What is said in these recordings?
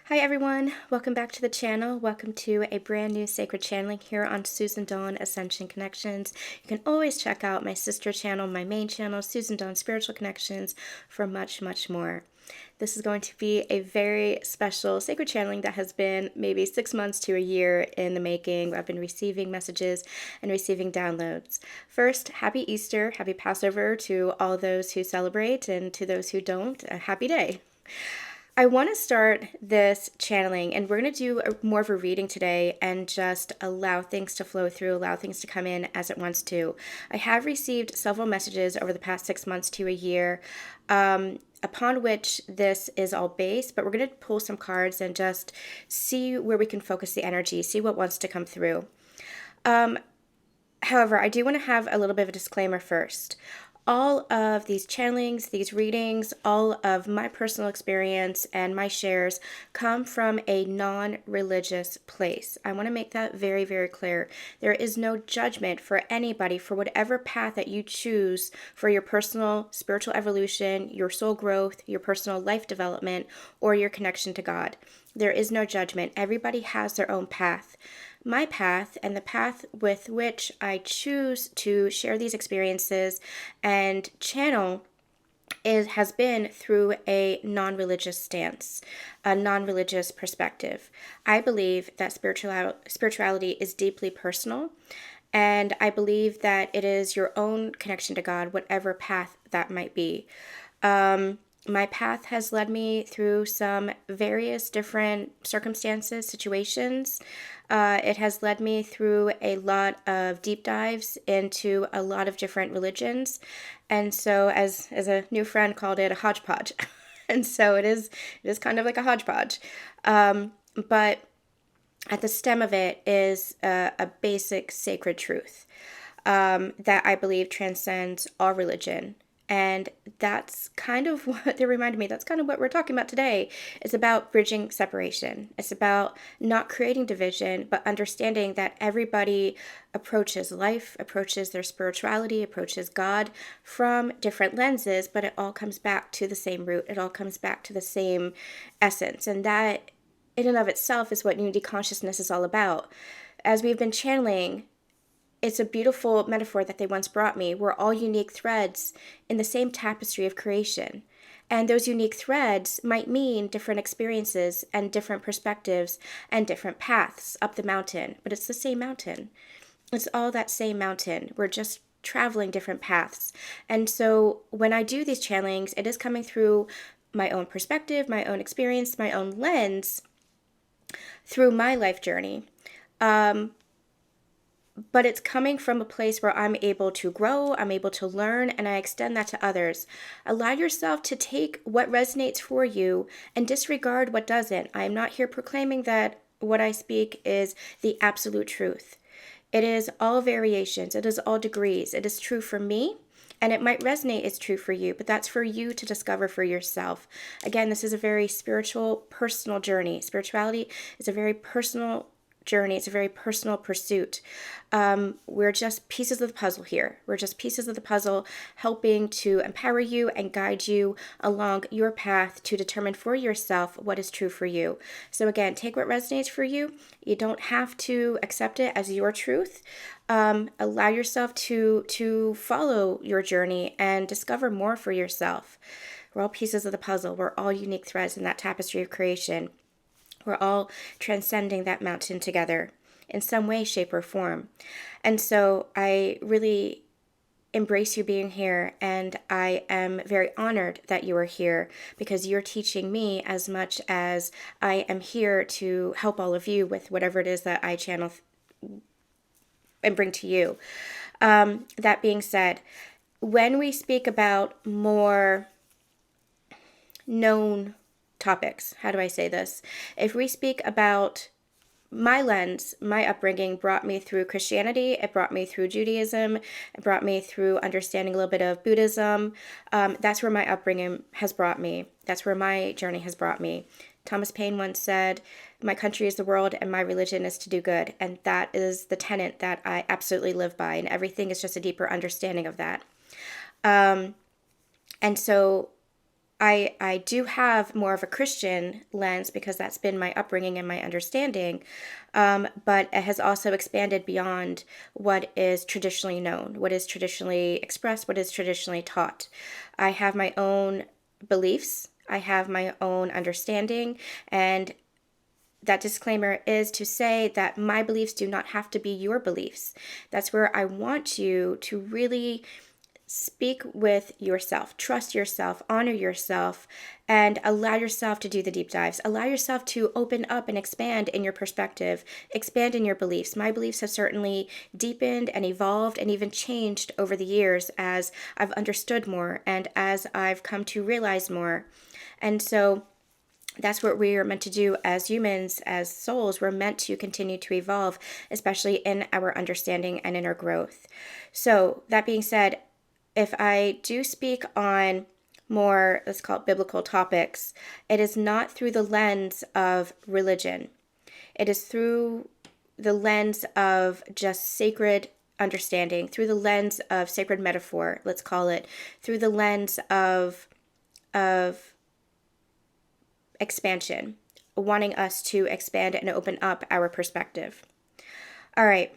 Hi everyone, welcome back to the channel. Welcome to a brand new sacred channeling here on Susan Dawn Ascension Connections. You can always check out my sister channel, my main channel, Susan Dawn Spiritual Connections, for much, much more. This is going to be a very special sacred channeling that has been maybe 6 months to a year in the making. I've been receiving messages and receiving downloads. First, happy Easter, happy Passover to all those who celebrate, and to those who don't, a happy day. I want to start this channeling, and we're going to do more of a reading today and just allow things to flow through, allow things to come in as it wants to. I have received several messages over the past 6 months to a year, upon which this is all based, but we're going to pull some cards and just see where we can focus the energy, see what wants to come through. However, I do want to have a little bit of a disclaimer first. All of these channelings, these readings, all of my personal experience and my shares come from a non-religious place. I want to make that very, very clear. There is no judgment for anybody for whatever path that you choose for your personal spiritual evolution, your soul growth, your personal life development, or your connection to God. There is no judgment. Everybody has their own path. My path, and the path with which I choose to share these experiences and channel, has been through a non-religious stance, a non-religious perspective. I believe that spirituality is deeply personal, and I believe that it is your own connection to God, whatever path that might be. My path has led me through some various different circumstances, situations. It has led me through a lot of deep dives into a lot of different religions. And so, as a new friend called it, a hodgepodge. And so it is kind of like a hodgepodge. But at the stem of it is a basic sacred truth that I believe transcends all religion. And that's kind of what they reminded me. That's kind of what we're talking about today. It's about bridging separation. It's about not creating division, but understanding that everybody approaches life, approaches their spirituality, approaches God from different lenses, but it all comes back to the same root. It all comes back to the same essence. And that, in and of itself, is what unity consciousness is all about. As we've been channeling, it's a beautiful metaphor that they once brought me. We're all unique threads in the same tapestry of creation. And those unique threads might mean different experiences and different perspectives and different paths up the mountain, but it's the same mountain. It's all that same mountain. We're just traveling different paths. And so when I do these channelings, it is coming through my own perspective, my own experience, my own lens, through my life journey. But it's coming from a place where I'm able to grow, I'm able to learn, and I extend that to others. Allow yourself to take what resonates for you and disregard what doesn't. I am not here proclaiming that what I speak is the absolute truth. It is all variations. It is all degrees. It is true for me, and it might resonate as true for you, but that's for you to discover for yourself. Again, this is a very spiritual, personal journey. Spirituality is a very personal journey. It's a very personal pursuit. We're just pieces of the puzzle here. We're just pieces of the puzzle helping to empower you and guide you along your path to determine for yourself what is true for you. So again, take what resonates for you. You don't have to accept it as your truth. Allow yourself to follow your journey and discover more for yourself. We're all pieces of the puzzle. We're all unique threads in that tapestry of creation. We're all transcending that mountain together in some way, shape, or form. And so I really embrace you being here, and I am very honored that you are here because you're teaching me as much as I am here to help all of you with whatever it is that I channel and bring to you. That being said, when we speak about more known topics, how do I say this? If we speak about my lens, my upbringing brought me through Christianity, it brought me through Judaism, it brought me through understanding a little bit of Buddhism. That's where my upbringing has brought me. That's where my journey has brought me. Thomas Paine once said, "My country is the world and my religion is to do good." And that is the tenet that I absolutely live by. And everything is just a deeper understanding of that. And so I do have more of a Christian lens because that's been my upbringing and my understanding, but it has also expanded beyond what is traditionally known, what is traditionally expressed, what is traditionally taught. I have my own beliefs, I have my own understanding, and that disclaimer is to say that my beliefs do not have to be your beliefs. That's where I want you to really speak with yourself, trust yourself, honor yourself, and allow yourself to do the deep dives. Allow yourself to open up and expand in your perspective, expand in your beliefs. My beliefs have certainly deepened and evolved and even changed over the years as I've understood more and as I've come to realize more. And so that's what we are meant to do as humans, as souls. We're meant to continue to evolve, especially in our understanding and in our growth. So, that being said, if I do speak on more, let's call it biblical topics, it is not through the lens of religion. It is through the lens of just sacred understanding, through the lens of sacred metaphor, let's call it, through the lens of expansion, wanting us to expand and open up our perspective. All right,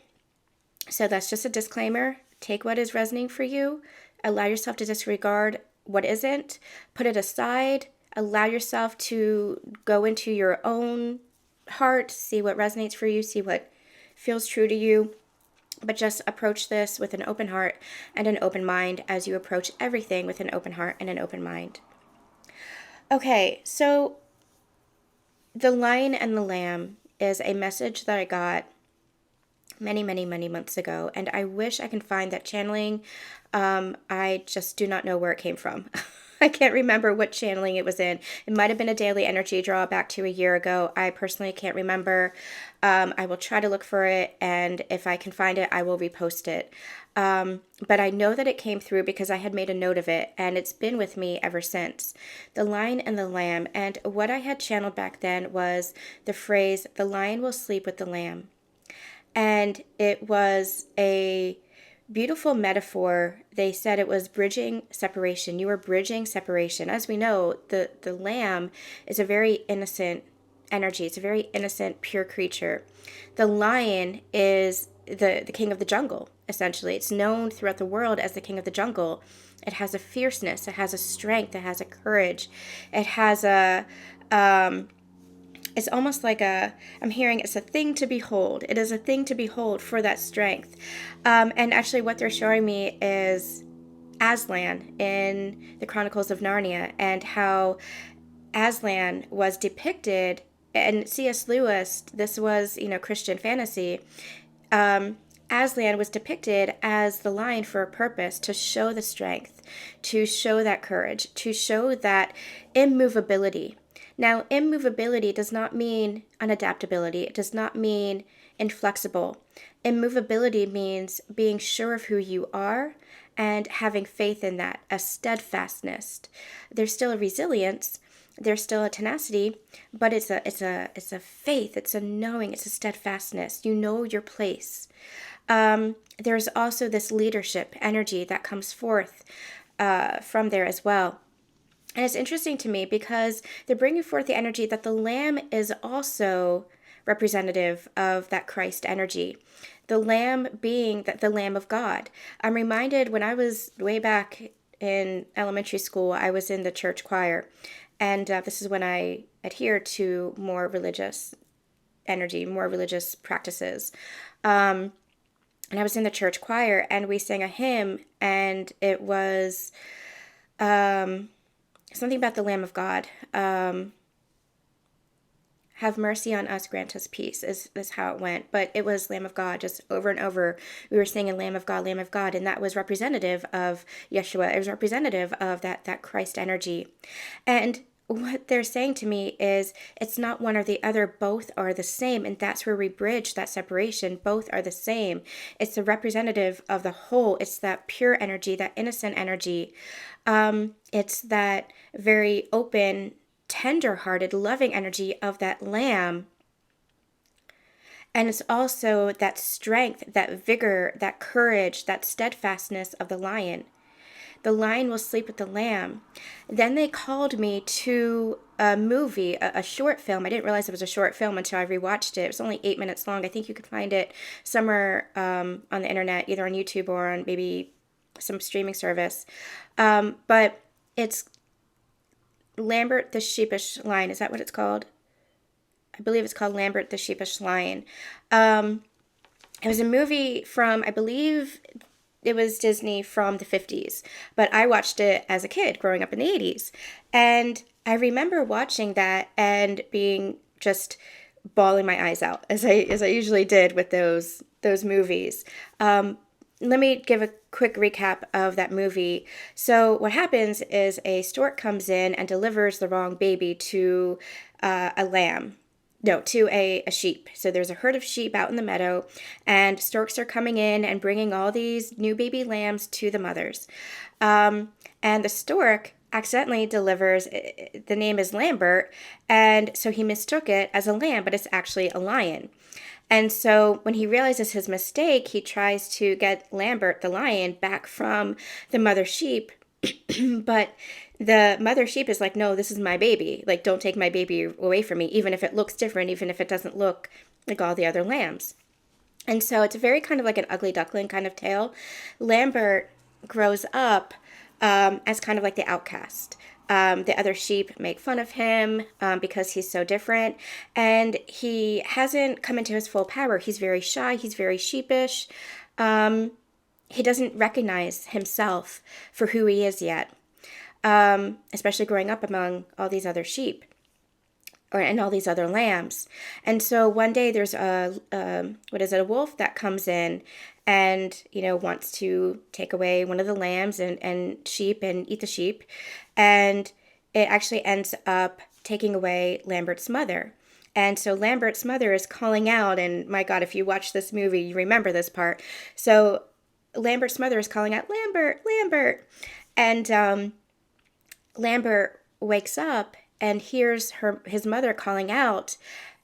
so that's just a disclaimer. Take what is resonating for you. Allow yourself to disregard what isn't. Put it aside. Allow yourself to go into your own heart, see what resonates for you, see what feels true to you. But just approach this with an open heart and an open mind as you approach everything with an open heart and an open mind. Okay, so The Lion and the Lamb is a message that I got many, many, many months ago, and I wish I can find that channeling. I just do not know where it came from. I can't remember what channeling it was in. It might have been a daily energy draw back to a year ago. I personally can't remember. I will try to look for it, and if I can find it, I will repost it. But I know that it came through because I had made a note of it, and it's been with me ever since. The Lion and the Lamb, and what I had channeled back then was the phrase, "The lion will sleep with the lamb." And it was a beautiful metaphor. They said it was bridging separation. You were bridging separation. As we know, the lamb is a very innocent energy. It's a very innocent, pure creature. The lion is the king of the jungle, essentially. It's known throughout the world as the king of the jungle. It has a fierceness. It has a strength. It has a courage. It has a... it's almost like I'm hearing it's a thing to behold. It is a thing to behold for that strength. And actually what they're showing me is Aslan in the Chronicles of Narnia, and how Aslan was depicted, and C.S. Lewis, this was, Christian fantasy. Aslan was depicted as the lion for a purpose, to show the strength, to show that courage, to show that immovability. Now, immovability does not mean unadaptability. It does not mean inflexible. Immovability means being sure of who you are and having faith in that, a steadfastness. There's still a resilience, there's still a tenacity, but it's a faith, it's a knowing, it's a steadfastness. You know your place. There's also this leadership energy that comes forth from there as well. And it's interesting to me because they're bringing forth the energy that the lamb is also representative of that Christ energy. The lamb being the Lamb of God. I'm reminded when I was way back in elementary school, I was in the church choir. And this is when I adhered to more religious energy, more religious practices. And I was in the church choir, and we sang a hymn, and it was... something about the Lamb of God. Have mercy on us, grant us peace, is how it went. But it was Lamb of God, just over and over. We were singing Lamb of God, and that was representative of Yeshua. It was representative of that Christ energy. And what they're saying to me is it's not one or the other, both are the same, and that's where we bridge that separation. Both are the same. It's the representative of the whole. It's that pure energy, that innocent energy. It's that very open, tender-hearted, loving energy of that lamb. And it's also that strength, that vigor, that courage, that steadfastness of the lion. The lion will sleep with the lamb. Then they called me to a movie, a short film. I didn't realize it was a short film until I rewatched it. It was only 8 minutes long. I think you could find it somewhere on the internet, either on YouTube or on maybe some streaming service. But it's Lambert the Sheepish Lion. Is that what it's called? I believe it's called Lambert the Sheepish Lion. It was a movie from, I believe it was Disney from the 50s, but I watched it as a kid growing up in the 80s. And I remember watching that and being just bawling my eyes out, as I usually did with those movies. Let me give a quick recap of that movie. So what happens is a stork comes in and delivers the wrong baby to a lamb. No, to a sheep. So there's a herd of sheep out in the meadow, and storks are coming in and bringing all these new baby lambs to the mothers. And the stork accidentally delivers, the name is Lambert, and so he mistook it as a lamb, but it's actually a lion. And so when he realizes his mistake, he tries to get Lambert, the lion, back from the mother sheep. But the mother sheep is like, no, this is my baby. Like, don't take my baby away from me, even if it looks different, even if it doesn't look like all the other lambs. And so it's a very kind of like an ugly duckling kind of tale. Lambert grows up as kind of like the outcast. The other sheep make fun of him because he's so different. And he hasn't come into his full power. He's very shy. He's very sheepish. He doesn't recognize himself for who he is yet, especially growing up among all these other sheep and all these other lambs. And so one day there's a wolf that comes in and, wants to take away one of the lambs and sheep and eat the sheep. And it actually ends up taking away Lambert's mother. And so Lambert's mother is calling out, and my God, if you watch this movie, you remember this part. So Lambert's mother is calling out, Lambert, Lambert. And Lambert wakes up and hears his mother calling out,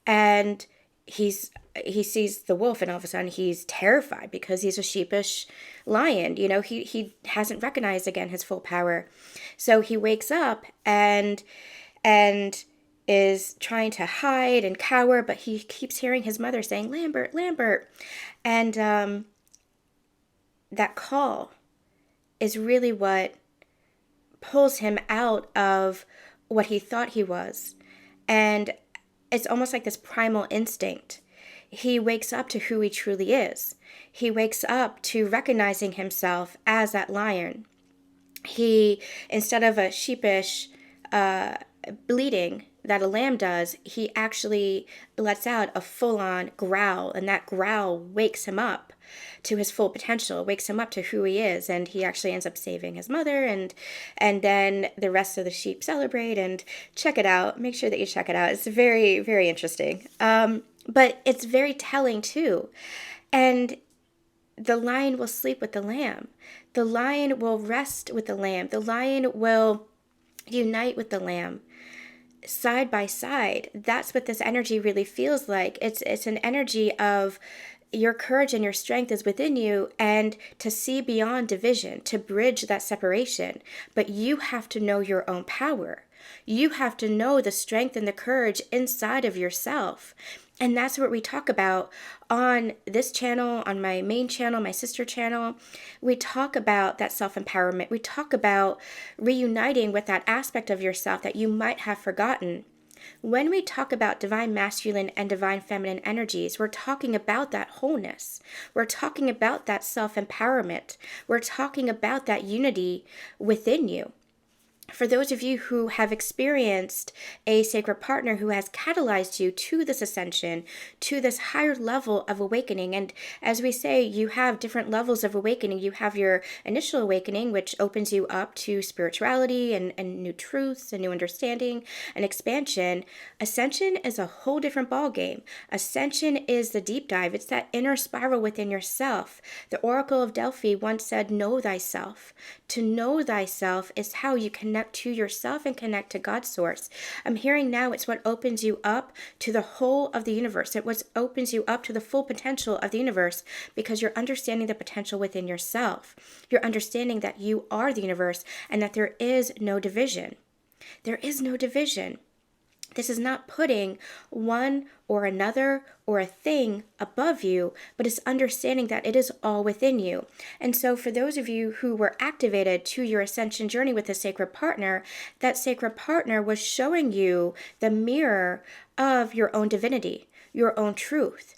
and he sees the wolf, and all of a sudden he's terrified because he's a sheepish lion. He hasn't recognized again his full power. So he wakes up and is trying to hide and cower, but he keeps hearing his mother saying, Lambert, Lambert. And that call is really what pulls him out of what he thought he was. And it's almost like this primal instinct. He wakes up to who he truly is. He wakes up to recognizing himself as that lion. He, instead of a sheepish bleating that a lamb does, he actually lets out a full-on growl, and that growl wakes him up to his full potential, wakes him up to who he is, and he actually ends up saving his mother, and then the rest of the sheep celebrate. And check it out. Make sure that you check it out. It's very, very interesting. But it's very telling too. And the lion will sleep with the lamb. The lion will rest with the lamb. The lion will unite with the lamb. Side by side. That's what this energy really feels like. It's an energy of your courage and your strength is within you, and to see beyond division, to bridge that separation. But you have to know your own power. You have to know the strength and the courage inside of yourself. And that's what we talk about on this channel, on my main channel, my sister channel. We talk about that self-empowerment. We talk about reuniting with that aspect of yourself that you might have forgotten. When we talk about divine masculine and divine feminine energies, we're talking about that wholeness. We're talking about that self-empowerment. We're talking about that unity within you. For those of you who have experienced a sacred partner who has catalyzed you to this ascension, to this higher level of awakening, and as we say, you have different levels of awakening. You have your initial awakening, which opens you up to spirituality and new truths and new understanding and expansion. Ascension is a whole different ballgame. Ascension is the deep dive. It's that inner spiral within yourself. The Oracle of Delphi once said, know thyself. To know thyself is how you connect connect to yourself and connect to God's source. I'm hearing now it's what opens you up to the whole of the universe. It what opens you up to the full potential of the universe, because you're understanding the potential within yourself. You're understanding that you are the universe and that there is no division. There is no division. This is not putting one or another or a thing above you, but it's understanding that it is all within you. And so for those of you who were activated to your ascension journey with a sacred partner, that sacred partner was showing you the mirror of your own divinity, your own truth.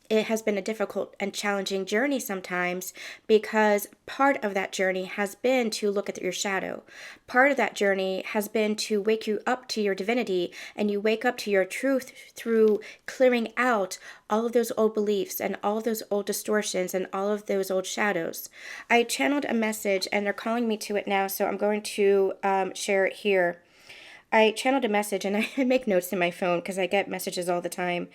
It has been a difficult and challenging journey sometimes, because part of that journey has been to look at your shadow. Part of that journey has been to wake you up to your divinity, and you wake up to your truth through clearing out all of those old beliefs and all of those old distortions and all of those old shadows. I channeled a message and they're calling me to it now, so I'm going to share it here. I channeled a message, and I make notes in my phone because I get messages all the time.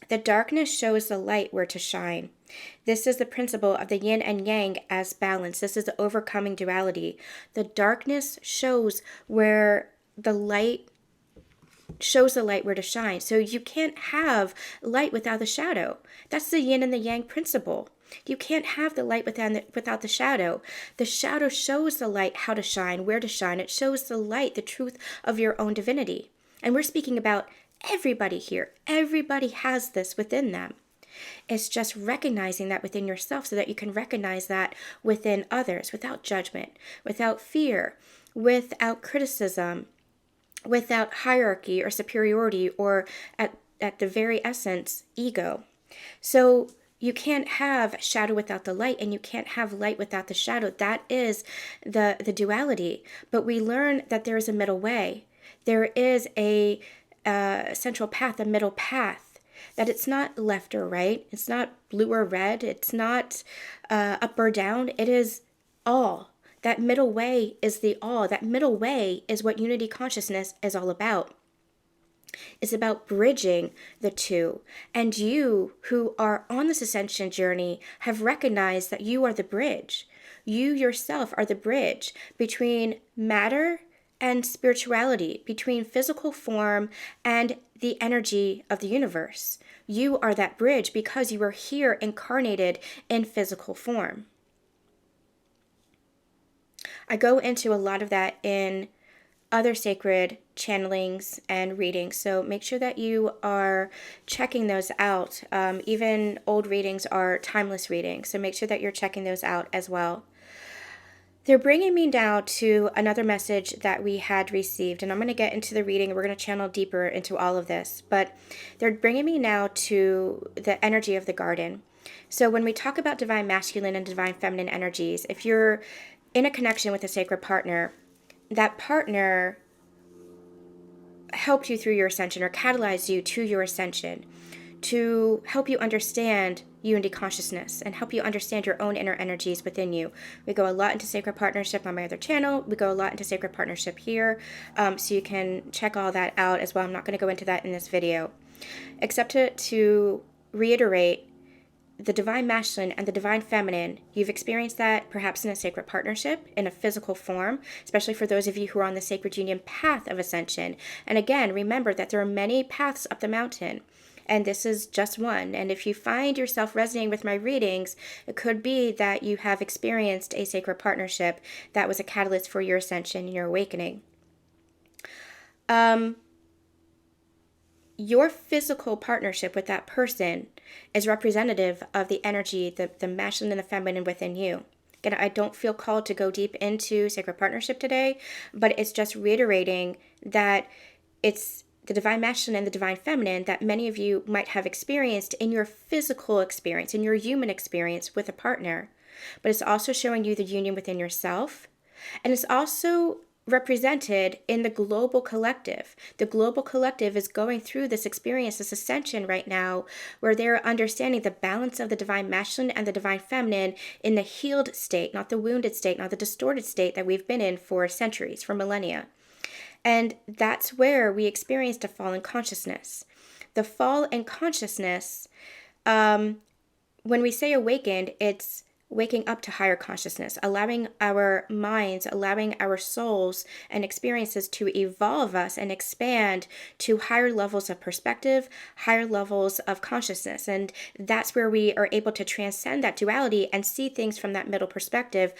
The darkness shows the light where to shine. This is the principle of the yin and yang as balance. This is the overcoming duality. The darkness shows where the light shows the light where to shine. So you can't have light without the shadow. That's the yin and the yang principle. You can't have the light without the shadow. The shadow shows the light how to shine, where to shine. It shows the light, the truth of your own divinity. And we're speaking about everybody here. Everybody has this within them. It's just recognizing that within yourself so that you can recognize that within others without judgment, without fear, without criticism, without hierarchy or superiority, or at the very essence, ego. So you can't have shadow without the light, and you can't have light without the shadow. That is the duality. But we learn that there is a middle way. There is a central path, a middle path, that it's not left or right, it's not blue or red, it's not up or down, it is all. That middle way is the all. That middle way is what unity consciousness is all about. It's about bridging the two. And you who are on this ascension journey have recognized that you are the bridge. You yourself are the bridge between matter and spirituality, between physical form and the energy of the universe. You are that bridge because you are here incarnated in physical form. I go into a lot of that in other sacred channelings and readings, so make sure that you are checking those out. Even old readings are timeless readings, so make sure that you're checking those out as well. They're bringing me now to another message that we had received, and I'm going to get into the reading. We're going to channel deeper into all of this, but they're bringing me now to the energy of the garden. So when we talk about divine masculine and divine feminine energies, if you're in a connection with a sacred partner, that partner helped you through your ascension or catalyzed you to your ascension to help you understand unity consciousness and help you understand your own inner energies within you. We go a lot into sacred partnership on my other channel. We go a lot into sacred partnership here, so you can check all that out as well. I'm not going to go into that in this video, except to reiterate the divine masculine and the divine feminine. You've experienced that perhaps in a sacred partnership, in a physical form, especially for those of you who are on the sacred union path of ascension. And again, remember that there are many paths up the mountain, and this is just one. And if you find yourself resonating with my readings, it could be that you have experienced a sacred partnership that was a catalyst for your ascension and your awakening. Your physical partnership with that person is representative of the energy, the masculine and the feminine within you. Again, I don't feel called to go deep into sacred partnership today, but it's just reiterating that it's the divine masculine and the divine feminine that many of you might have experienced in your physical experience, in your human experience with a partner. But it's also showing you the union within yourself. And it's also represented in the global collective. The global collective is going through this experience, this ascension right now, where they're understanding the balance of the divine masculine and the divine feminine in the healed state, not the wounded state, not the distorted state that we've been in for centuries, for millennia. And that's where we experienced a fall in consciousness. The fall in consciousness, when we say awakened, it's waking up to higher consciousness, allowing our minds, allowing our souls and experiences to evolve us and expand to higher levels of perspective, higher levels of consciousness. And that's where we are able to transcend that duality and see things from that middle perspective,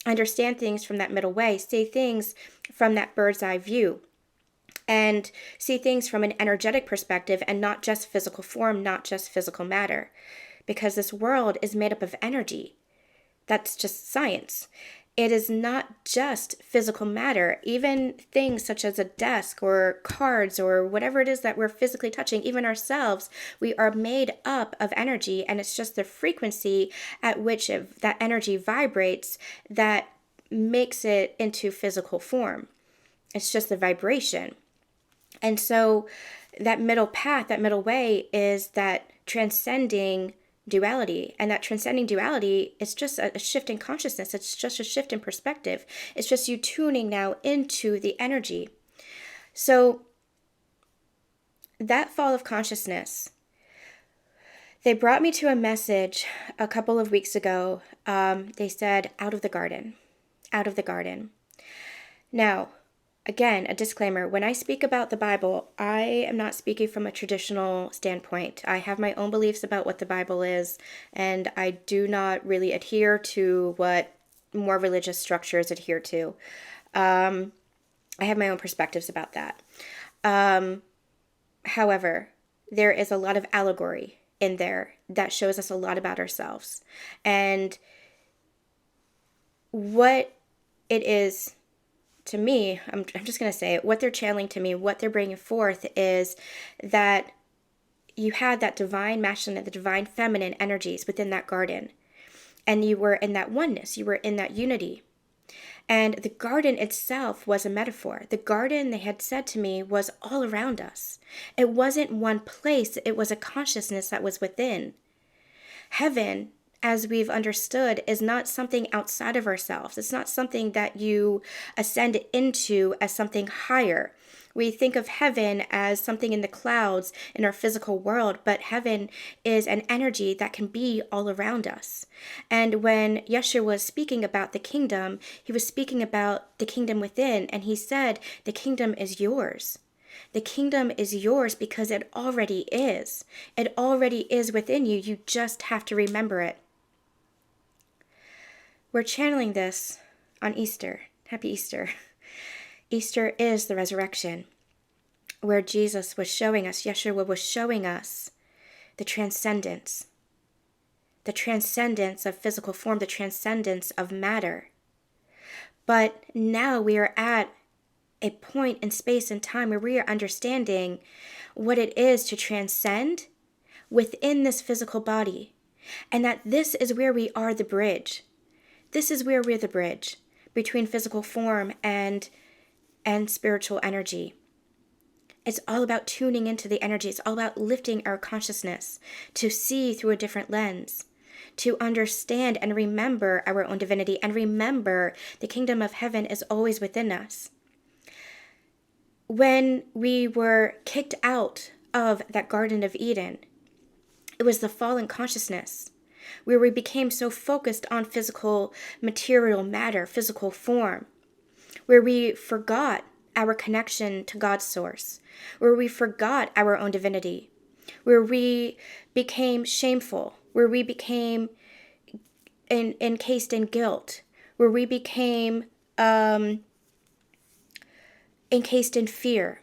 understand things from that middle way, see things from that bird's eye view, and see things from an energetic perspective and not just physical form, not just physical matter. Because this world is made up of energy. That's just science. It is not just physical matter. Even things such as a desk or cards or whatever it is that we're physically touching, even ourselves, we are made up of energy, and it's just the frequency at which that energy vibrates that makes it into physical form. It's just the vibration. And so that middle path, that middle way is that transcending duality. And that transcending duality is just a shift in consciousness. It's just a shift in perspective. It's just you tuning now into the energy. So that fall of consciousness, they brought me to a message a couple of weeks ago. They said, out of the garden, out of the garden. Now, again, a disclaimer, when I speak about the Bible, I am not speaking from a traditional standpoint. I have my own beliefs about what the Bible is, and I do not really adhere to what more religious structures adhere to. I have my own perspectives about that. However, there is a lot of allegory in there that shows us a lot about ourselves. And what it is to me, I'm just going to say it, what they're channeling to me, what they're bringing forth is that you had that divine masculine and the divine feminine energies within that garden. And you were in that oneness. You were in that unity. And the garden itself was a metaphor. The garden, they had said to me, was all around us. It wasn't one place. It was a consciousness that was within. Heaven, as we've understood, is not something outside of ourselves. It's not something that you ascend into as something higher. We think of heaven as something in the clouds in our physical world, but heaven is an energy that can be all around us. And when Yeshua was speaking about the kingdom, he was speaking about the kingdom within, and he said, the kingdom is yours. The kingdom is yours because it already is. It already is within you. You just have to remember it. We're channeling this on Easter. Happy Easter. Easter is the resurrection, where Jesus was showing us, Yeshua was showing us the transcendence of physical form, the transcendence of matter. But now we are at a point in space and time where we are understanding what it is to transcend within this physical body, and that this is where we are the bridge. This is where we're the bridge between physical form and spiritual energy. It's all about tuning into the energy. It's all about lifting our consciousness to see through a different lens, to understand and remember our own divinity, and remember the kingdom of heaven is always within us. When we were kicked out of that Garden of Eden, it was the fall in consciousness, where we became so focused on physical material matter, physical form, where we forgot our connection to God's source, where we forgot our own divinity, where we became shameful, where we became encased in guilt, where we became encased in fear.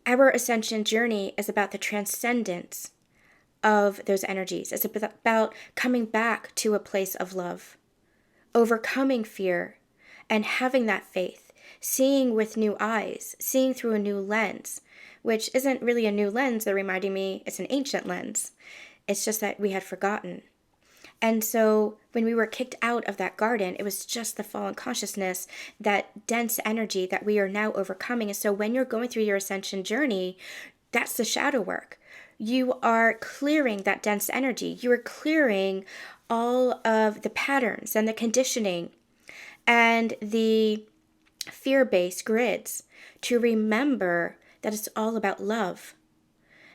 Our ascension journey is about the transcendence of those energies. It's about coming back to a place of love, overcoming fear, and having that faith, seeing with new eyes, seeing through a new lens, which isn't really a new lens. They're reminding me it's an ancient lens. It's just that we had forgotten. And so when we were kicked out of that garden, it was just the fallen consciousness, that dense energy that we are now overcoming. And so when you're going through your ascension journey, that's the shadow work. You are clearing that dense energy. You are clearing all of the patterns and the conditioning and the fear-based grids to remember that it's all about love,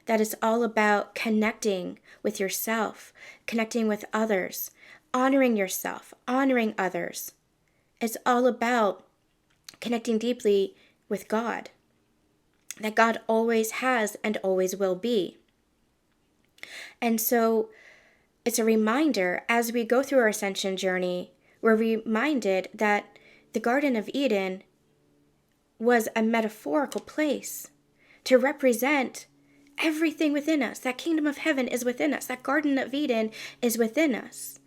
that it's all about connecting with yourself, connecting with others, honoring yourself, honoring others. It's all about connecting deeply with God, that God always has and always will be. And so it's a reminder as we go through our ascension journey, we're reminded that the Garden of Eden was a metaphorical place to represent everything within us. That kingdom of heaven is within us. That Garden of Eden is within us.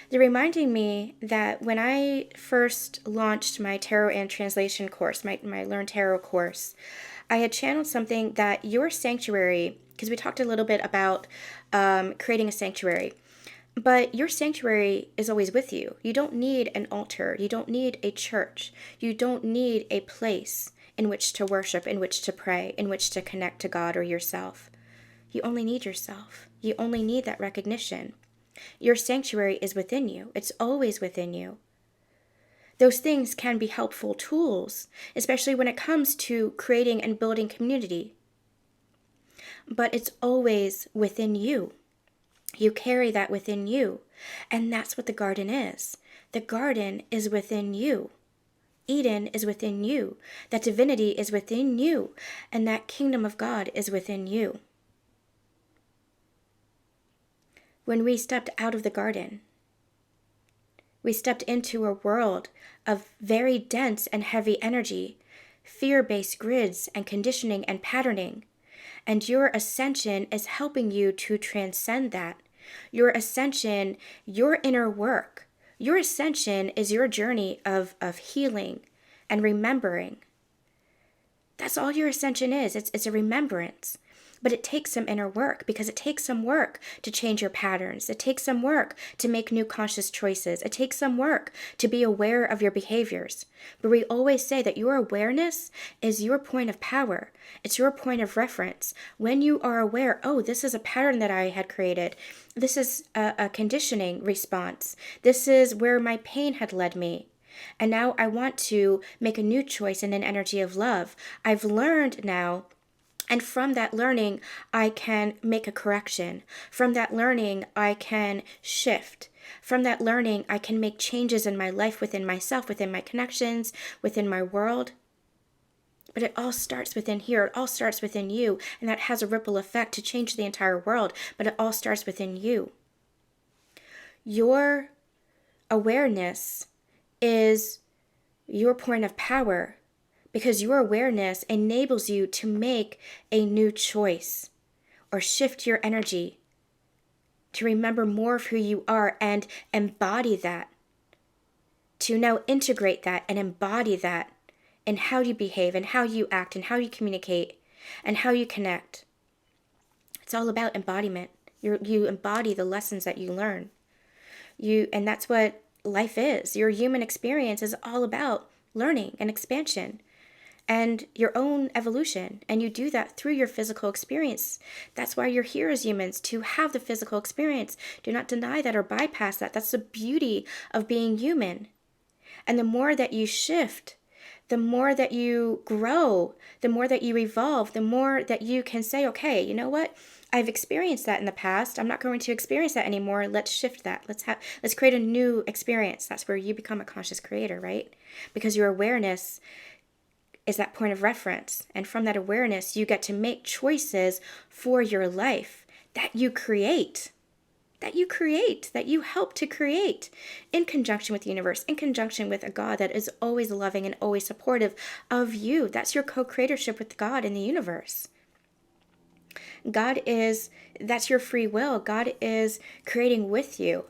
They're reminding me that when I first launched my tarot and translation course, my Learn Tarot course, I had channeled something that your sanctuary, because we talked a little bit about creating a sanctuary, but your sanctuary is always with you. You don't need an altar. You don't need a church. You don't need a place in which to worship, in which to pray, in which to connect to God or yourself. You only need yourself. You only need that recognition. Your sanctuary is within you. It's always within you. Those things can be helpful tools, especially when it comes to creating and building community. But it's always within you. You carry that within you. And that's what the garden is. The garden is within you. Eden is within you. That divinity is within you. And that kingdom of God is within you. When we stepped out of the garden, we stepped into a world of very dense and heavy energy, fear-based grids and conditioning and patterning. And your ascension is helping you to transcend that. Your ascension, your inner work, your ascension is your journey of healing and remembering. That's all your ascension is. It's a remembrance. But it takes some inner work, because it takes some work to change your patterns. It takes some work to make new conscious choices. It takes some work to be aware of your behaviors. But we always say that your awareness is your point of power. It's your point of reference. When you are aware, oh, this is a pattern that I had created. This is a conditioning response. This is where my pain had led me. And now I want to make a new choice in an energy of love. I've learned now. And from that learning, I can make a correction. From that learning, I can shift. From that learning, I can make changes in my life, within myself, within my connections, within my world. But it all starts within here. It all starts within you. And that has a ripple effect to change the entire world. But it all starts within you. Your awareness is your point of power. Because your awareness enables you to make a new choice or shift your energy to remember more of who you are and embody that. To now integrate that and embody that in how you behave and how you act and how you communicate and how you connect. It's all about embodiment. You embody the lessons that you learn. And that's what life is. Your human experience is all about learning and expansion. And your own evolution. And you do that through your physical experience. That's why you're here as humans, to have the physical experience. Do not deny that or bypass that. That's the beauty of being human. And the more that you shift, the more that you grow, the more that you evolve, the more that you can say, okay, you know what? I've experienced that in the past. I'm not going to experience that anymore. Let's shift that. Let's create a new experience. That's where you become a conscious creator, right? Because your awareness is that point of reference. And from that awareness, you get to make choices for your life that you create, that you help to create in conjunction with the universe, in conjunction with a God that is always loving and always supportive of you. That's your co-creatorship with God in the universe. That's your free will. God is creating with you.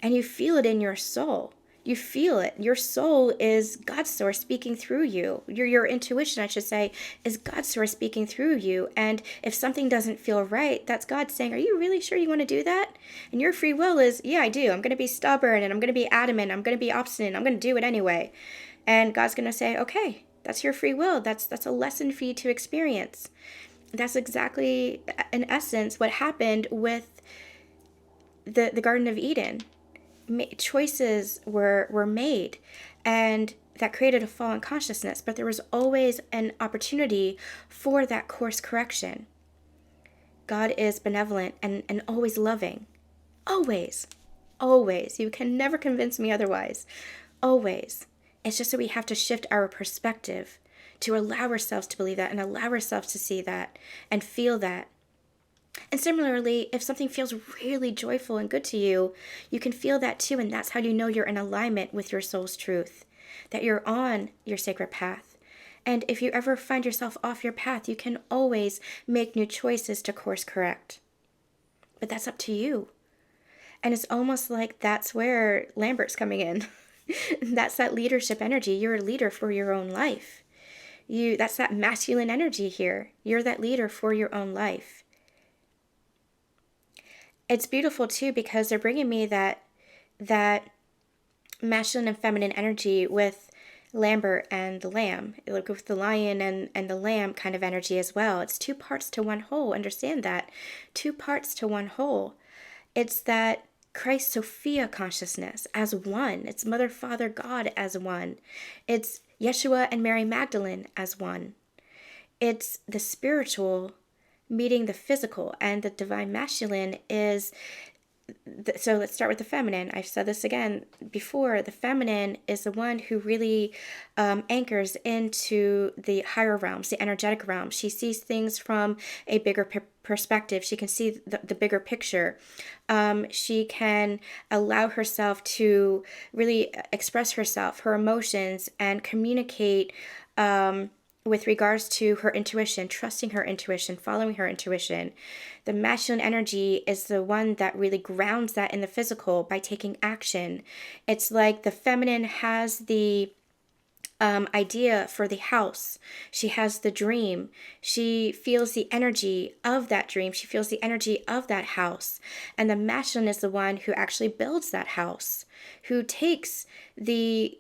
And you feel it in your soul. You feel it. Your soul is God's source speaking through you. Your intuition, I should say, is God's source speaking through you. And if something doesn't feel right, that's God saying, are you really sure you want to do that? And your free will is, yeah, I do. I'm going to be stubborn and I'm going to be adamant. I'm going to be obstinate. I'm going to do it anyway. And God's going to say, okay, that's your free will. That's a lesson for you to experience. That's exactly, in essence, what happened with the Garden of Eden. Choices were made, and that created a fallen consciousness, but there was always an opportunity for that course correction. God is benevolent and always loving. Always. Always. You can never convince me otherwise. Always. It's just that we have to shift our perspective to allow ourselves to believe that and allow ourselves to see that and feel that. And similarly, if something feels really joyful and good to you, you can feel that too. And that's how you know you're in alignment with your soul's truth, that you're on your sacred path. And if you ever find yourself off your path, you can always make new choices to course correct. But that's up to you. And it's almost like that's where Lambert's coming in. That's that leadership energy. You're a leader for your own life. That's that masculine energy here. You're that leader for your own life. It's beautiful too because they're bringing me that masculine and feminine energy with Lambert and the lamb, like with the lion and the lamb kind of energy as well. It's two parts to one whole. Understand that. Two parts to one whole. It's that Christ-Sophia consciousness as one. It's Mother, Father, God as one. It's Yeshua and Mary Magdalene as one. It's the spiritual meeting the physical, and the divine masculine is so let's start with the feminine. I've said this again before. The feminine is the one who really anchors into the higher realms, the energetic realms. She sees things from a bigger perspective. She can see the bigger picture. She can allow herself to really express herself, her emotions, and communicate with regards to her intuition, trusting her intuition, following her intuition. The masculine energy is the one that really grounds that in the physical by taking action. It's like the feminine has the idea for the house. She has the dream. She feels the energy of that dream. She feels the energy of that house. And the masculine is the one who actually builds that house, who takes the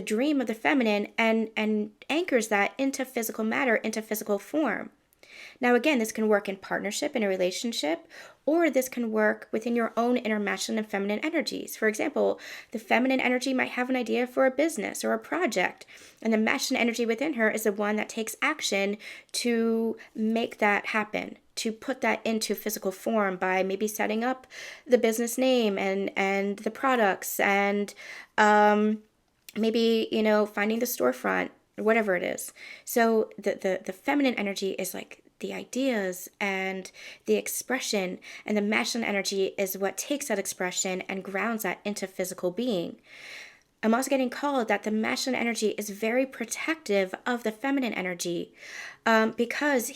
dream of the feminine and anchors that into physical matter, into physical form. Now, again, this can work in partnership, in a relationship, or this can work within your own inner masculine and feminine energies. For example, the feminine energy might have an idea for a business or a project, and the masculine energy within her is the one that takes action to make that happen, to put that into physical form by maybe setting up the business name and the products and maybe, finding the storefront, whatever it is. So the feminine energy is like the ideas and the expression, and the masculine energy is what takes that expression and grounds that into physical being. I'm also getting called that the masculine energy is very protective of the feminine energy because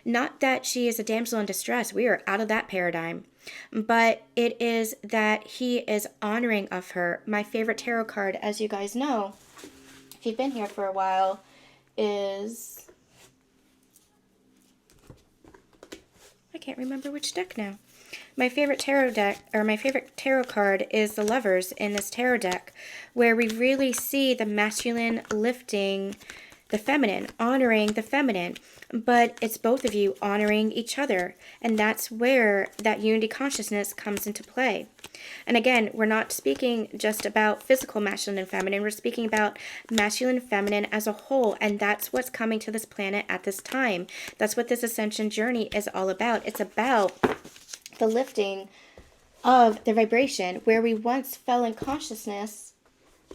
not that she is a damsel in distress, we are out of that paradigm, but it is that he is honoring of her. My favorite tarot card, as you guys know, if you've been here for a while, is... I can't remember which deck now. My favorite tarot card is the Lovers in this tarot deck, where we really see the masculine lifting the feminine, honoring the feminine, but it's both of you honoring each other, and that's where that unity consciousness comes into play. And again, we're not speaking just about physical masculine and feminine, we're speaking about masculine and feminine as a whole, and that's what's coming to this planet at this time. That's what this ascension journey is all about. It's about the lifting of the vibration where we once fell in consciousness.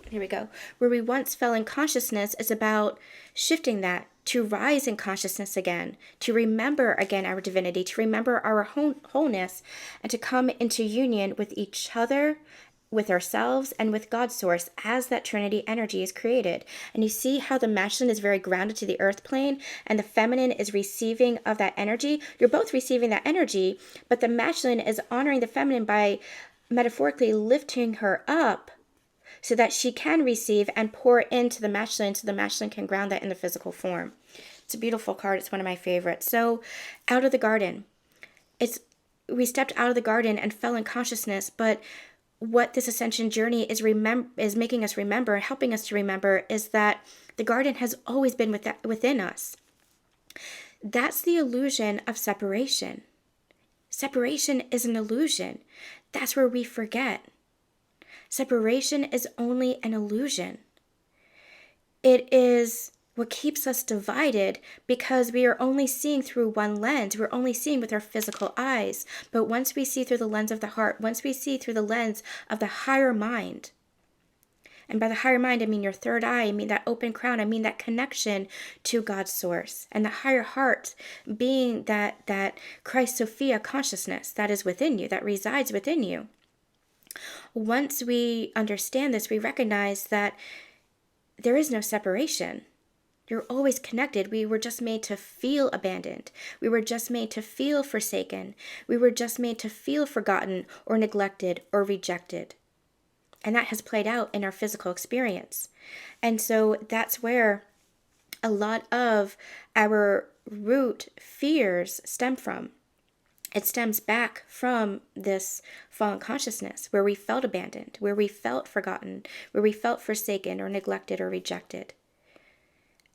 Here we go. Where we once fell in consciousness is about shifting that to rise in consciousness again, to remember again our divinity, to remember our wholeness, and to come into union with each other, with ourselves, and with God's source as that Trinity energy is created. And you see how the masculine is very grounded to the earth plane and the feminine is receiving of that energy. You're both receiving that energy, but the masculine is honoring the feminine by metaphorically lifting her up so that she can receive and pour into the masculine, so the masculine can ground that in the physical form. It's a beautiful card. It's one of my favorites. So, out of the garden. We stepped out of the garden and fell in consciousness, but what this ascension journey is making us remember, helping us to remember, is that the garden has always been within us. That's the illusion of separation. Separation is an illusion. That's where we forget. Separation is only an illusion. It is what keeps us divided, because we are only seeing through one lens. We're only seeing with our physical eyes. But once we see through the lens of the heart, once we see through the lens of the higher mind, and by the higher mind, I mean your third eye, I mean that open crown, I mean that connection to God's source. And the higher heart being that Christ-Sophia consciousness that is within you, that resides within you. Once we understand this, we recognize that there is no separation. You're always connected. We were just made to feel abandoned. We were just made to feel forsaken. We were just made to feel forgotten or neglected or rejected. And that has played out in our physical experience. And so that's where a lot of our root fears stem from. It stems back from this fallen consciousness where we felt abandoned, where we felt forgotten, where we felt forsaken or neglected or rejected.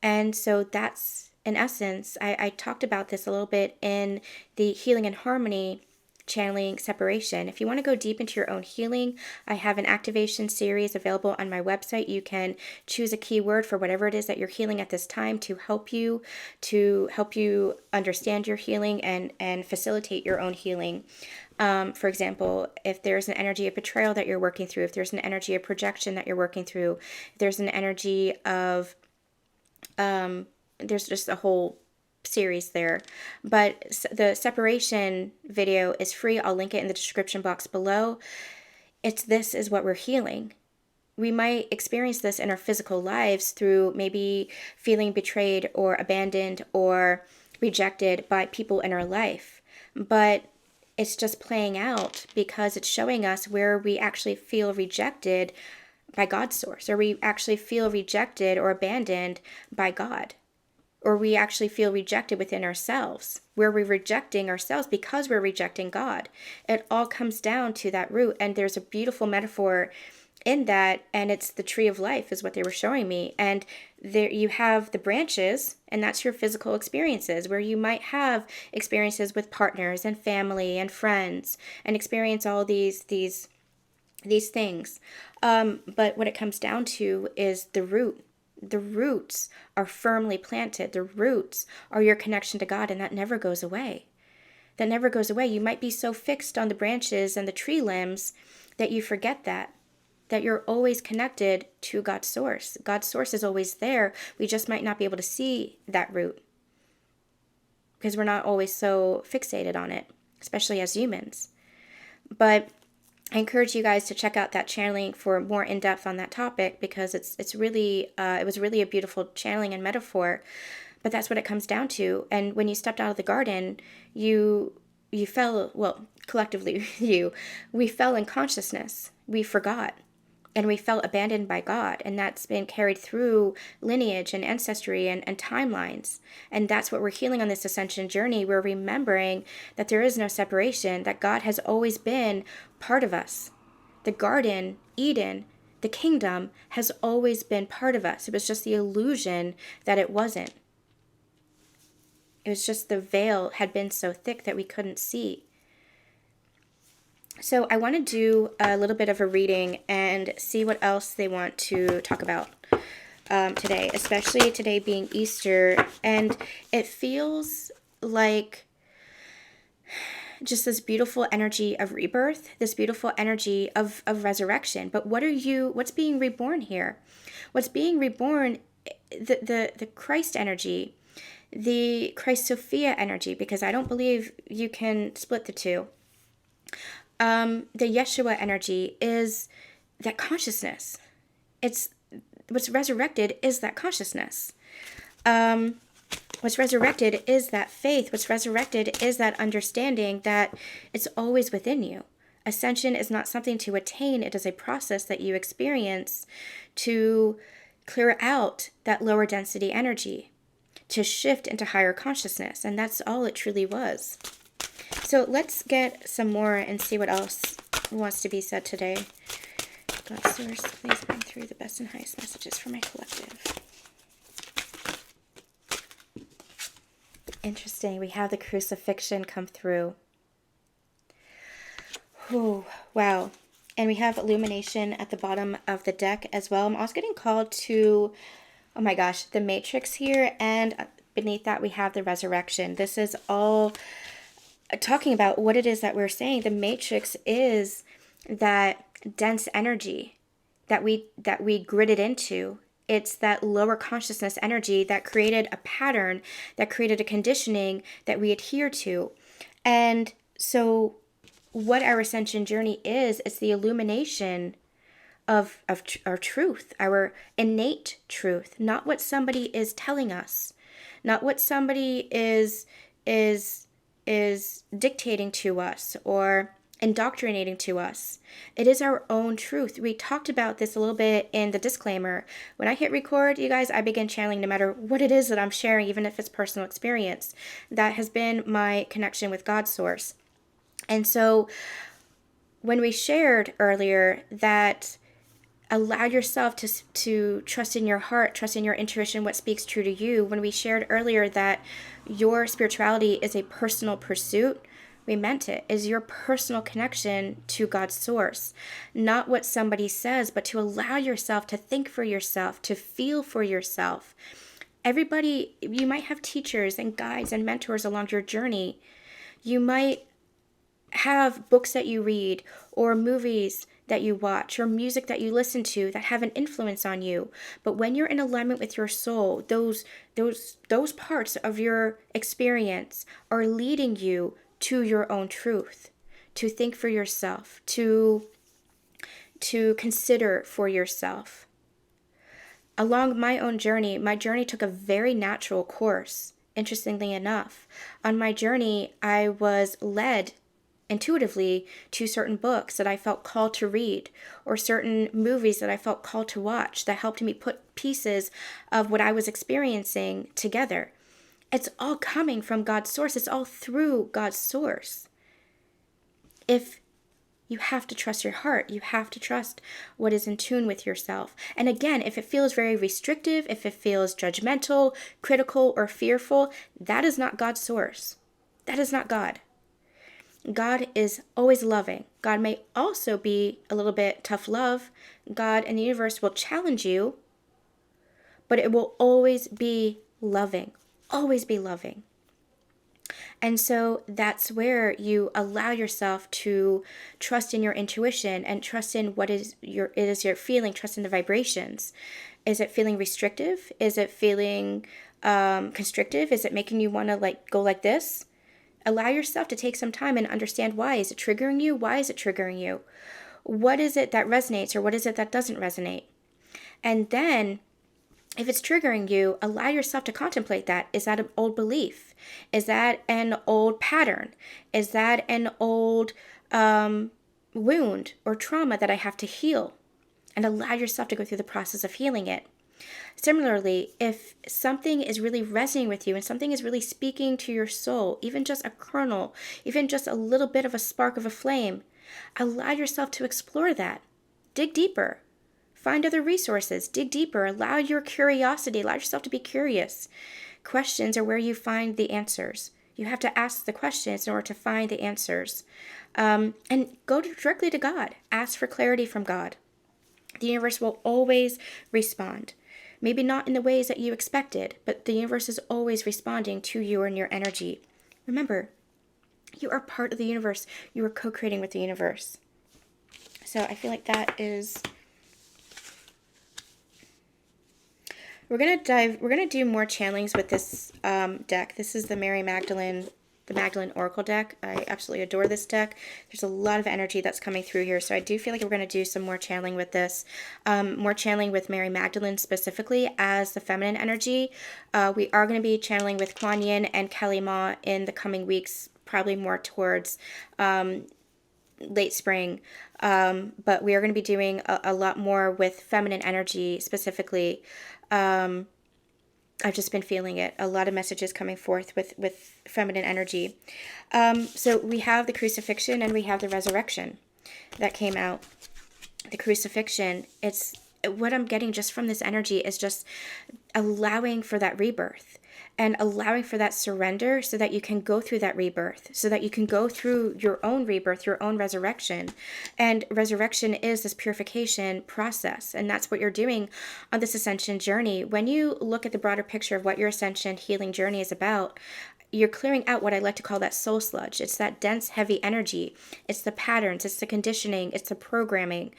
And so that's, in essence, I talked about this a little bit in the Healing and Harmony channeling separation. If you want to go deep into your own healing, I have an activation series available on my website. You can choose a keyword for whatever it is that you're healing at this time to help you understand your healing and facilitate your own healing. For example, if there's an energy of betrayal that you're working through, if there's an energy of projection that you're working through, if there's an energy of there's just a whole series there. But the separation video is free. I'll link it in the description box below. This is what we're healing. We might experience this in our physical lives through maybe feeling betrayed or abandoned or rejected by people in our life. But it's just playing out because it's showing us where we actually feel rejected by God's source, or we actually feel rejected or abandoned by God, or we actually feel rejected within ourselves, where we're rejecting ourselves because we're rejecting God. It all comes down to that root, and there's a beautiful metaphor in that, and it's the tree of life is what they were showing me. And there you have the branches, and that's your physical experiences, where you might have experiences with partners and family and friends and experience all these things. But what it comes down to is the root. The roots are firmly planted. The roots are your connection to God, and that never goes away. That never goes away. You might be so fixed on the branches and the tree limbs that you forget that you're always connected to God's source. God's source is always there. We just might not be able to see that root because we're not always so fixated on it, especially as humans. But I encourage you guys to check out that channeling for more in-depth on that topic, because it was really a beautiful channeling and metaphor. But that's what it comes down to. And when you stepped out of the garden, you fell, well, collectively we fell in consciousness. We forgot. And we felt abandoned by God. And that's been carried through lineage and ancestry and timelines. And that's what we're healing on this ascension journey. We're remembering that there is no separation, that God has always been part of us. The garden, Eden, the kingdom has always been part of us. It was just the illusion that it wasn't. It was just the veil had been so thick that we couldn't see. So I want to do a little bit of a reading and see what else they want to talk about today, especially today being Easter. And it feels like just this beautiful energy of rebirth, this beautiful energy of resurrection. But what's being reborn here? What's being reborn, the Christ energy, the Christ-Sophia energy, because I don't believe you can split the two. The Yeshua energy is that consciousness. It's what's resurrected is that consciousness. What's resurrected is that faith. What's resurrected is that understanding that it's always within you. Ascension is not something to attain. It is a process that you experience to clear out that lower density energy, to shift into higher consciousness. And that's all it truly was. So let's get some more and see what else wants to be said today. God source, please bring through the best and highest messages for my collective. Interesting. We have the crucifixion come through. Ooh, wow. And we have illumination at the bottom of the deck as well. I'm also getting called to Oh my gosh, the matrix here, and beneath that we have the resurrection. This is all talking about what it is that we're saying. The matrix is that dense energy that we gridded into. It's that lower consciousness energy that created a pattern, that created a conditioning that we adhere to. And so what our ascension journey is, it's the illumination of our truth, our innate truth, not what somebody is telling us, not what somebody is dictating to us or indoctrinating to us. It is our own truth. We talked about this a little bit in the disclaimer. When I hit record, you guys, I begin channeling no matter what it is that I'm sharing, even if it's personal experience. That has been my connection with God's source. And so when we shared earlier that allow yourself to trust in your heart, trust in your intuition, what speaks true to you. When we shared earlier that your spirituality is a personal pursuit, we meant it, is your personal connection to God's source. Not what somebody says, but to allow yourself to think for yourself, to feel for yourself. Everybody, you might have teachers and guides and mentors along your journey. You might have books that you read or movies that you watch or music that you listen to that have an influence on you. But when you're in alignment with your soul, those parts of your experience are leading you to your own truth, to think for yourself, to consider for yourself. Along my own journey, my journey took a very natural course, interestingly enough. On my journey, I was led intuitively to certain books that I felt called to read or certain movies that I felt called to watch that helped me put pieces of what I was experiencing together. It's all coming from God's source. It's all through God's source. If you have to trust your heart, you have to trust what is in tune with yourself. And again, if it feels very restrictive, if it feels judgmental, critical, or fearful, that is not God's source. That is not God. God is always loving. God may also be a little bit tough love. God and the universe will challenge you, but it will always be loving. Always be loving. And so that's where you allow yourself to trust in your intuition and trust in what is your feeling, trust in the vibrations. Is it feeling restrictive? Is it feeling constrictive? Is it making you want to go like this? Allow yourself to take some time and understand why. Is it triggering you? Why is it triggering you? What is it that resonates or what is it that doesn't resonate? And then if it's triggering you, allow yourself to contemplate that. Is that an old belief? Is that an old pattern? Is that an old wound or trauma that I have to heal? And allow yourself to go through the process of healing it. Similarly, if something is really resonating with you and something is really speaking to your soul, even just a kernel, even just a little bit of a spark of a flame, allow yourself to explore that. Dig deeper. Find other resources. Dig deeper. Allow your curiosity. Allow yourself to be curious. Questions are where you find the answers. You have to ask the questions in order to find the answers. And go directly to God. Ask for clarity from God. The universe will always respond. Maybe not in the ways that you expected, but the universe is always responding to you and your energy. Remember, you are part of the universe. You are co-creating with the universe. So I feel like that is... We're going to do more channelings with this deck. This is the Magdalene Oracle deck. I absolutely adore this deck. There's a lot of energy that's coming through here, so I do feel like we're going to do some more channeling with this. More channeling with Mary Magdalene specifically as the feminine energy. We are going to be channeling with Kuan Yin and Kali Ma in the coming weeks, probably more towards late spring. But we are going to be doing a lot more with feminine energy specifically. I've just been feeling it. A lot of messages coming forth with feminine energy. So we have the crucifixion and we have the resurrection that came out. The crucifixion, it's what I'm getting just from this energy is just allowing for that rebirth. and allowing for that surrender so that you can go through that rebirth, so that you can go through your own rebirth, your own resurrection. And resurrection is this purification process, and that's what you're doing on this ascension journey. When you look at the broader picture of what your ascension healing journey is about, you're clearing out what I like to call that soul sludge. It's that dense, heavy energy. It's the patterns, it's the conditioning, it's the programming.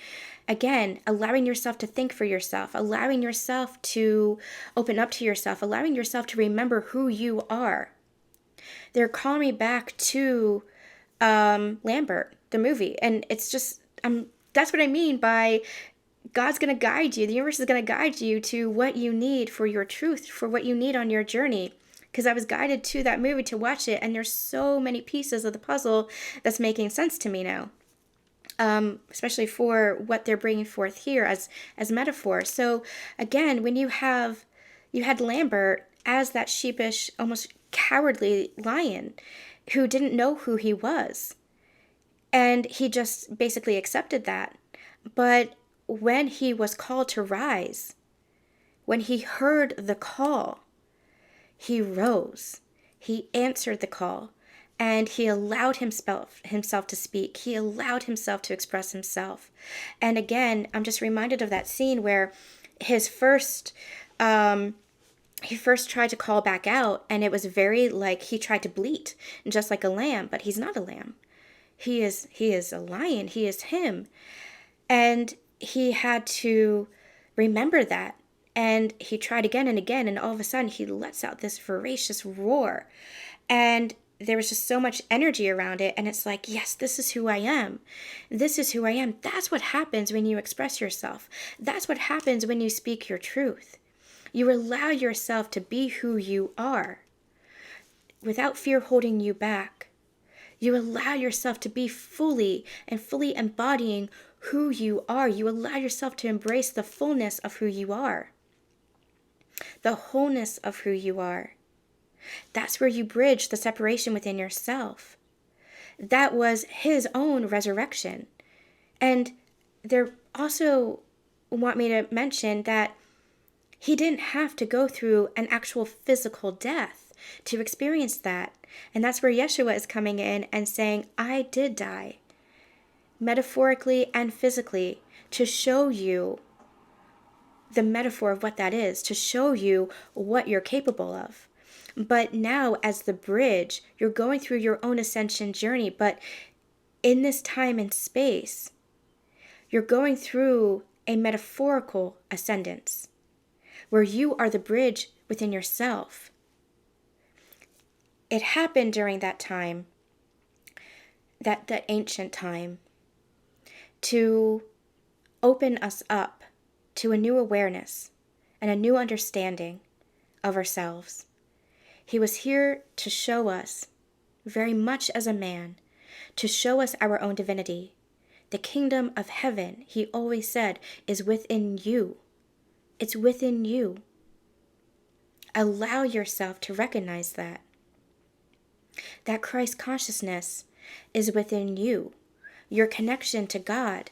Again, allowing yourself to think for yourself, allowing yourself to open up to yourself, allowing yourself to remember who you are. They're calling me back to Lambert, the movie. And it's just, that's what I mean by God's going to guide you. The universe is going to guide you to what you need for your truth, for what you need on your journey. Because I was guided to that movie to watch it, and there's so many pieces of the puzzle that's making sense to me now. Especially for what they're bringing forth here as metaphor. So again, when you had Lambert as that sheepish, almost cowardly lion who didn't know who he was, and he just basically accepted that. But when he was called to rise, when he heard the call, he rose. He answered the call. And he allowed himself to speak. He allowed himself to express himself. And again, I'm just reminded of that scene where he first tried to call back out, and it was very like he tried to bleat, just like a lamb, but he's not a lamb. He is a lion. He is him. And he had to remember that. And he tried again and again, and all of a sudden he lets out this voracious roar. And there was just so much energy around it, and it's like, yes, this is who I am. This is who I am. That's what happens when you express yourself. That's what happens when you speak your truth. You allow yourself to be who you are without fear holding you back. You allow yourself to be fully embodying who you are. You allow yourself to embrace the fullness of who you are, the wholeness of who you are. That's where you bridge the separation within yourself. That was his own resurrection. And they also want me to mention that he didn't have to go through an actual physical death to experience that. And that's where Yeshua is coming in and saying, I did die, metaphorically and physically, to show you the metaphor of what that is, to show you what you're capable of. But now, as the bridge, you're going through your own ascension journey. But in this time and space, you're going through a metaphorical ascendance where you are the bridge within yourself. It happened during that time, that ancient time, to open us up to a new awareness and a new understanding of ourselves. He was here to show us, very much as a man, to show us our own divinity. The kingdom of heaven, he always said, is within you. It's within you. Allow yourself to recognize that. That Christ consciousness is within you. Your connection to God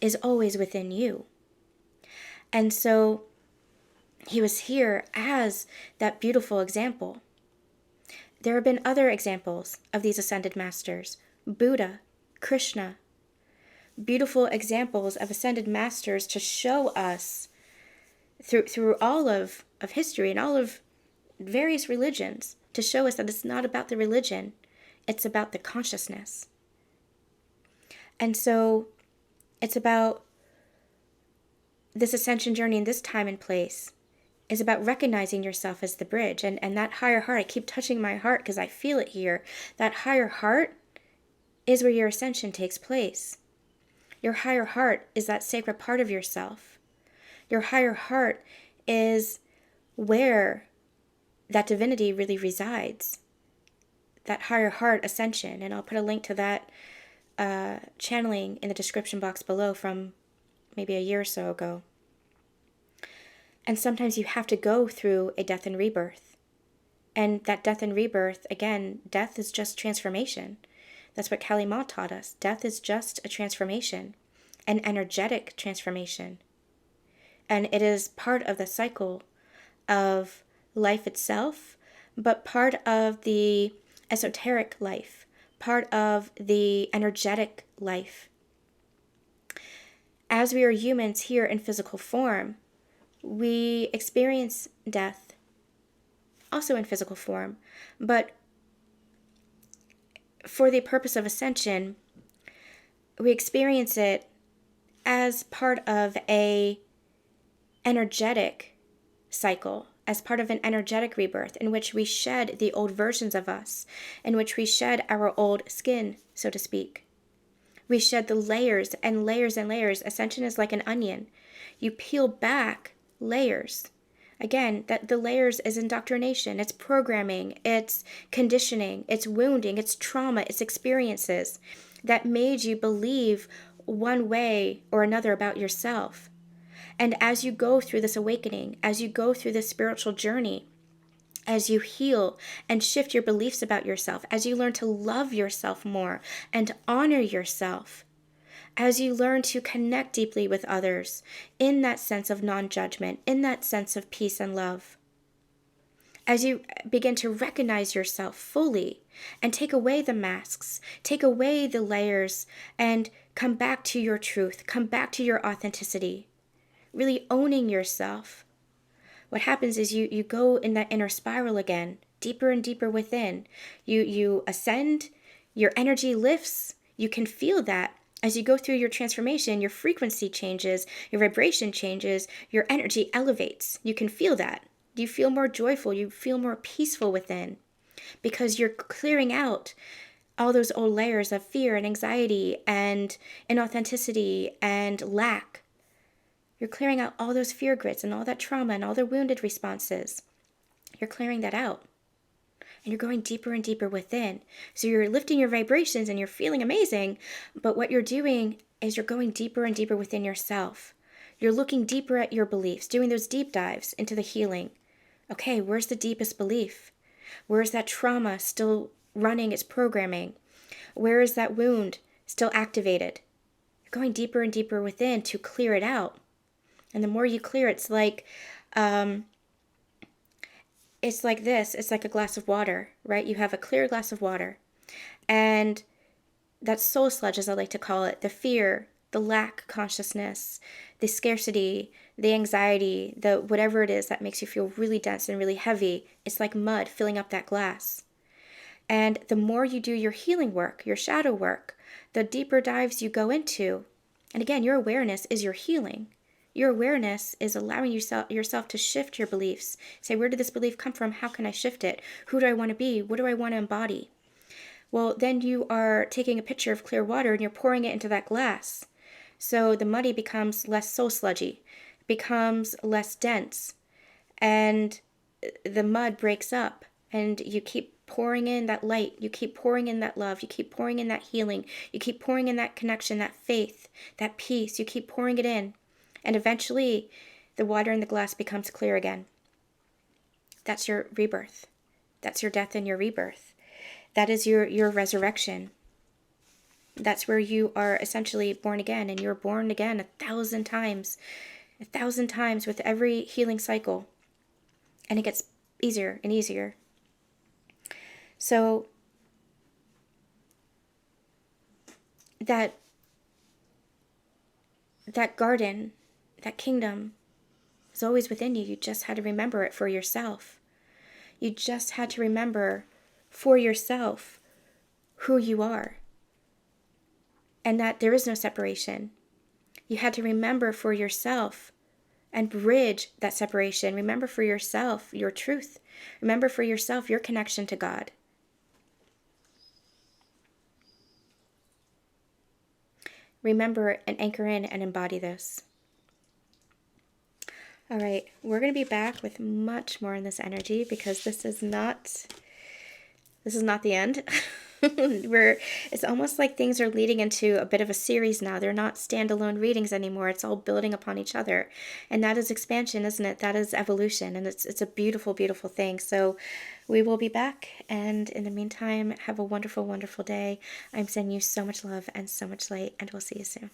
is always within you. And so he was here as that beautiful example. There have been other examples of these ascended masters. Buddha, Krishna. Beautiful examples of ascended masters to show us through all of history and all of various religions, to show us that it's not about the religion, it's about the consciousness. And so it's about this ascension journey in this time and place is about recognizing yourself as the bridge. And that higher heart, I keep touching my heart because I feel it here. That higher heart is where your ascension takes place. Your higher heart is that sacred part of yourself. Your higher heart is where that divinity really resides. That higher heart ascension. And I'll put a link to that channeling in the description box below from maybe a year or so ago. And sometimes you have to go through a death and rebirth. And that death and rebirth, again, death is just transformation. That's what Kali Ma taught us. Death is just a transformation, an energetic transformation. And it is part of the cycle of life itself, but part of the esoteric life, part of the energetic life. As we are humans here in physical form, we experience death also in physical form, but for the purpose of ascension, we experience it as part of a energetic cycle, as part of an energetic rebirth in which we shed the old versions of us, in which we shed our old skin, so to speak. We shed the layers and layers and layers. Ascension is like an onion. You peel back layers. Again, that the layers is indoctrination, it's programming, it's conditioning, it's wounding, it's trauma, it's experiences that made you believe one way or another about yourself. And as you go through this awakening, as you go through this spiritual journey, as you heal and shift your beliefs about yourself, as you learn to love yourself more and honor yourself, as you learn to connect deeply with others in that sense of non-judgment, in that sense of peace and love, as you begin to recognize yourself fully and take away the masks, take away the layers, and come back to your truth, come back to your authenticity, really owning yourself, what happens is you go in that inner spiral again, deeper and deeper within. You ascend, your energy lifts, you can feel that. As you go through your transformation, your frequency changes, your vibration changes, your energy elevates. You can feel that. You feel more joyful, you feel more peaceful within because you're clearing out all those old layers of fear and anxiety and inauthenticity and lack. You're clearing out all those fear grids and all that trauma and all the wounded responses. You're clearing that out. And you're going deeper and deeper within. So you're lifting your vibrations and you're feeling amazing. But what you're doing is you're going deeper and deeper within yourself. You're looking deeper at your beliefs, doing those deep dives into the healing. Okay, where's the deepest belief? Where is that trauma still running its programming? Where is that wound still activated? You're going deeper and deeper within to clear it out. And the more you clear, it's like this. It's like a glass of water, right? You have a clear glass of water. And that soul sludge, as I like to call it, the fear, the lack consciousness, the scarcity, the anxiety, the whatever it is that makes you feel really dense and really heavy, it's like mud filling up that glass. And the more you do your healing work, your shadow work, the deeper dives you go into. And again, your awareness is your healing. Your awareness is allowing yourself to shift your beliefs. Say, where did this belief come from? How can I shift it? Who do I want to be? What do I want to embody? Well, then you are taking a pitcher of clear water and you're pouring it into that glass. So the muddy becomes less soul sludgy, becomes less dense, and the mud breaks up, and you keep pouring in that light, you keep pouring in that love, you keep pouring in that healing, you keep pouring in that connection, that faith, that peace, you keep pouring it in. And eventually, the water in the glass becomes clear again. That's your rebirth. That's your death and your rebirth. That is your resurrection. That's where you are essentially born again, and you're born again 1,000 times. 1,000 times with every healing cycle. And it gets easier and easier. So, that garden, that kingdom is always within you. You just had to remember it for yourself. You just had to remember for yourself who you are. And that there is no separation. You had to remember for yourself and bridge that separation. Remember for yourself your truth. Remember for yourself your connection to God. Remember and anchor in and embody this. All right, we're going to be back with much more in this energy because this is not the end. It's almost like things are leading into a bit of a series now. They're not standalone readings anymore. It's all building upon each other. And that is expansion, isn't it? That is evolution. And it's a beautiful, beautiful thing. So we will be back. And in the meantime, have a wonderful, wonderful day. I'm sending you so much love and so much light. And we'll see you soon.